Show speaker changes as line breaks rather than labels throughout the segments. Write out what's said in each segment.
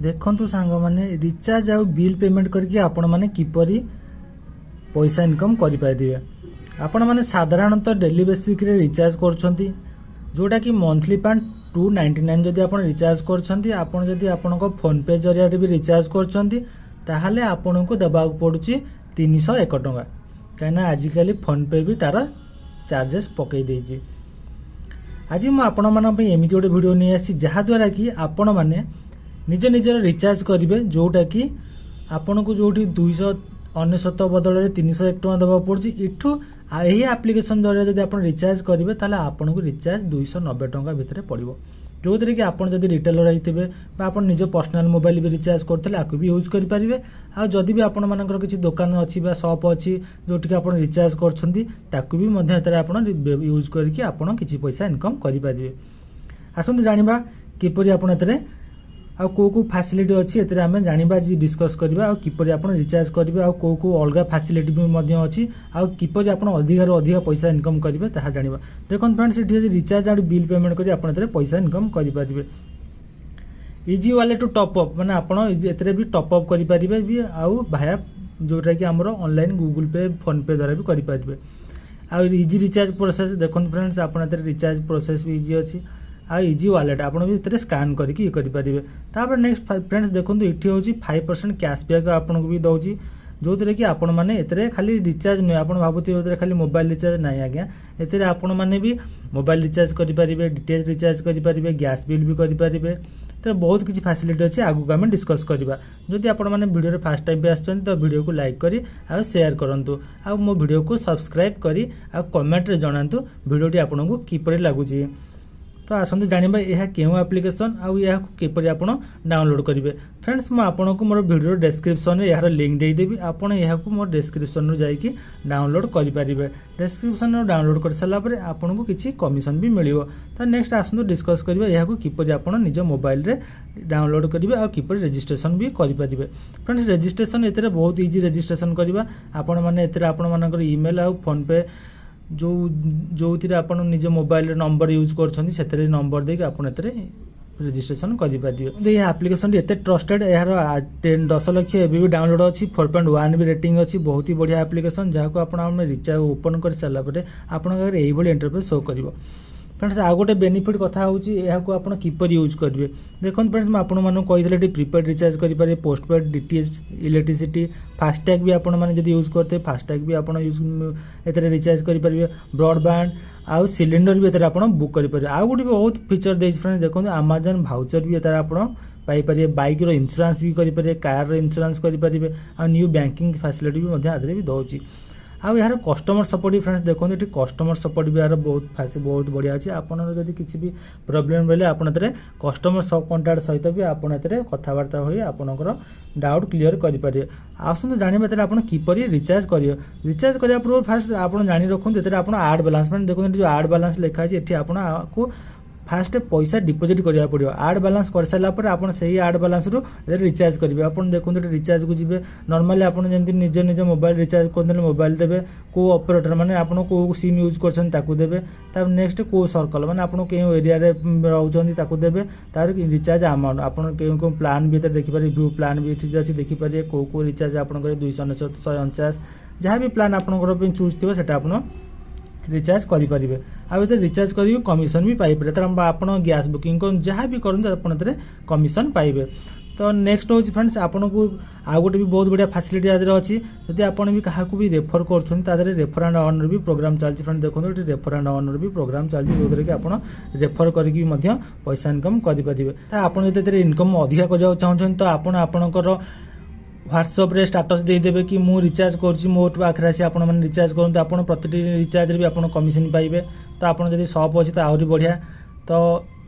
देखंतु सांग माने रिचार्ज आ बिल पेमेंट करके आपण माने किपरि पैसा इनकम करि पारिबे। आपण माने साधारणतः डेली बेसिक रे रिचार्ज करछंती जोटा कि मंथली प्लान 299 जदि आपण रिचार्ज करछंती आपण जदि आपनको फोन पे जरिया भी रिचार्ज करछंती ताहाले आपनको दबाक पडुची 301 टंका काना आजिकली फोन पे भी तार चार्जेस पकई देछि। आज मु आपण माने पे एमिति गोटे वीडियो नै आसी जहा द्वारा कि आपण माने निज निजर रिचार्ज करेंगे जोटा कि आपन को जो 299 बदल में 301 टका देवा पड़े इठू यही आप्लिकेसन द्वारा जब आप रिचार्ज करेंगे ताले आपन को रिचार्ज 290 टका भितर पड़ो जो थे कि आपड़ जब रिटेलर होते आप निज पर्सनाल मोबाइल भी रिचार्ज करते आपको भी यूज करेंगे आदि भी आपण मानकर किसी दुकान अच्छी सप अच्छी जो आप रिचार्ज कर यूज करके आप किसी पैसा इनकम करेंगे। आसतु जाना किपरि आप आ को फैसिलिटी अच्छी एते आमे जानिबा जी डिस्कस करबा आ किपरि आपण रिचार्ज करबा आ को अलगा फैसिलिटी भी मध्य अच्छी आ किपरि आपण अधिक रो अधिक पैसा इनकम करबे ताहा जानिबा। देखन फ्रेंड्स एठी रिचार्ज आ बिल पेमेंट करी आपण एते पैसा इनकम करि पारिबे। Easy wallet to top up माने आपण एते भी टॉप अप करि पारिबे भी आ भाया जोटा कि हमरो ऑनलाइन गूगल पे फोन पे द्वारा भी करि पारिबे। आ इजी रिचार्ज प्रोसेस देखन फ्रेंड्स आपण एते रिचार्ज प्रोसेस भी इजी अच्छी आ इजी वालेट आपन भी इतरे स्कैन करके करि परिबे। तापर नेक्स्ट फ्रेंड्स देखंतु इठी होची 5% कैशबैक आपन को भी दउची जो थे कि आपण माने एतरे खाली रिचार्ज नै आपण भाबुती एतरे खाली मोबाइल रिचार्ज नै आज्ञा एतरे आपण माने भी मोबाइल रिचार्ज करि परिबे डीटीएच रिचार्ज करि परिबे गैस बिल भी करि परिबे। तो बहुत किसी फैसिलिटी अच्छी आगु आम डिस्कस करवा। जदि आपण मैंने वीडियो फास्ट टाइम भी आसछन तो वीडियो को लाइक करी आ शेयर करंतु आ मो वीडियो को सब्सक्राइब करी आ कमेंट रे जणांतु वीडियोटी आपन को किपरि लागुची। तो आसतु जानिबा यह केउ एप्लिकेशन आ यह किपरि आपण डाउनलोड करेंगे। फ्रेंड्स मु आपन को मोर वीडियो डिस्क्रिप्शन रे यार लिंक दे देबी आपण यह को मोर डिस्क्रिप्शन रो जाई कि डाउनलोड करि परिबे। डिस्क्रिप्शन रो डाउनलोड कर सला पर आपन को किछि कमिशन भी मिलिवो। तो नेक्स्ट आसतु डिस्कस करबा यह को किपरि आपण निज मोबाइल रे डाउनलोड करिवे आ किपरि रजिस्ट्रेशन भी करि परिबे। फ्रेंड्स रजिस्ट्रेशन एतरे बहुत इजी रजिस्ट्रेशन करबा आपण माने एतरे आपण मानकर ईमेल आ फोन पे जो थी आप निज मोबाइल नंबर यूज कर नंबर देके आप रजिस्ट्रेशन करेंगे। ये आप्लिकेशन एत ट्रस्टेड यार 10 लाख एबी भी डाउनलोड अच्छी 4.1 भी रेटिंग अच्छी बहुत ही बढ़िया आप्लिकेशन जहाँ आप रिचार्ज ओपन कर सारापर आपंकर यही इंटरफेस शो कर। फ्रेंड्स आ गोटे बेनिफिट कथा होची एहा को आपण किपर यूज करिवे। देखन फ्रेंड्स मैं आपण मानु कहितले प्रीपेड रिचार्ज करि पारे पोस्टपेड डीटीएच इलेक्ट्रिसिटी फास्टैग भी आपण माने जदी यूज करते फास्टैग भी आपण यूज एतरे रिचार्ज करि पारिवे। ब्रॉडबैंड आ सिलेंडर भी एतरे आपण बुक करि पारे। आ गोटे बहुत फीचर देछ फ्रेंड्स देखन अमेज़न वाउचर भी एतरे आपण पाई पारे। बाइक रो इंश्योरेंस भी करि पारे कार रो इंश्योरेंस करि पारिवे आ न्यू बैंकिंग फैसिलिटी भी मध्ये आदरे भी दउची। आ यार कस्टमर सपोर्ट भी फ्रेंड्स देखो ये कस्टमर सपोर्ट भी यार बहुत बढ़िया अच्छे। आपन जदि किसी भी प्रॉब्लम बेले आपन कस्टमर सब कॉन्टैक्ट सहित भी आपन कथबार्ता होई आपनकर डाउट क्लियर करि पारे। आसुन जानिबा एतरे आपन किपरि रिचार्ज करियो। रिचार्ज करिया पूर्व फास्ट आपन जानि रखुन एतरे आपन ऐड बैलेंस फ्रेंड देखो जो ऐड बैलेंस लिखा अछि एठी आपन को फास्ट पैसा डिपोजिट करिया पड़ियो। ऐड बैलेंस कर साला पर आपन सही ऐड बैलेंस रु रिचार्ज करिवे। आपन देखुन रिचार्ज को जिवे नॉर्मली आपन जेंति निज निज मोबाइल रिचार्ज करदेले मोबाइल देबे को ऑपरेटर माने आपन को सिम यूज करछन ताकू देबे। तब नेक्स्ट को सर्कल माने आपन के एरिया रे रहउछन ताकू देबे। तार रिचार्ज अमाउंट आपन के प्लान भी देखि पारे व्यू प्लान भी एठी अछि देखि पारे को रिचार्ज आपन करे 249 149 जहां भी प्लान आपन को चूज थिबो सेटा आपन रिचार्ज करि परिबे। आ रिचार्ज करी कमिशन भी पाई पारे। तर आपण गैस बुकिंग को जहां भी करन आपण कमिशन पाइबे। तो नेक्स्ट हो फ्रेंड्स आपन को आ गोटे भी बहुत बढ़िया फैसिलिटी आदर अच्छी। जदि आपन भी कहा भी रेफर करछन तादरे रेफर एंड अर्न भी प्रोग्राम चलछि। फ्रेंड्स देखो ये रेफर एंड अर्न भी प्रोग्राम चलछि जो कि आपन रेफर करके मध्य पैसा इनकम करि परिबे। त आपन जते इनकम अधिका करबा चाहछन तो आपन आपनकर व्हाट्सएप रे स्टेटस दे देबे कि मु रिचार्ज करछि मोर पाखरे आसी आपण माने रिचार्ज करन आपण प्रति रिचार्ज रे भी आपण कमिशन पाइबे। तो आपण जदि शॉप अछि त आउरी बढ़िया। तो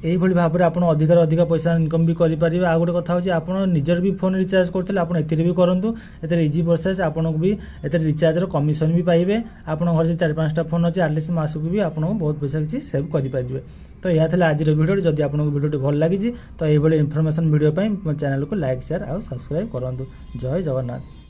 एही भली भाबरे आपण अधिक पैसा इनकम भी करि परिबे। आ गोटे कथा होछि आपण निजर भी फोन रिचार्ज करथिले आपण एतिरे भी करंतु एतरे इजी प्रोसेस आपण को भी एतरे रिचार्ज रो कमिशन भी पाइबे। आपण घर जे 4-5 टा फोन अछि एटलीस्ट मासु भी आपण को बहुत पैसा किछि सेव करि परिबे। तो यह था आज वीडियो। जदि आपको वीडियो भल लगी तो ये इनफॉरमेशन वीडियो चैनल को लाइक शेयर और सब्सक्राइब करूँ। जय जगन्नाथ।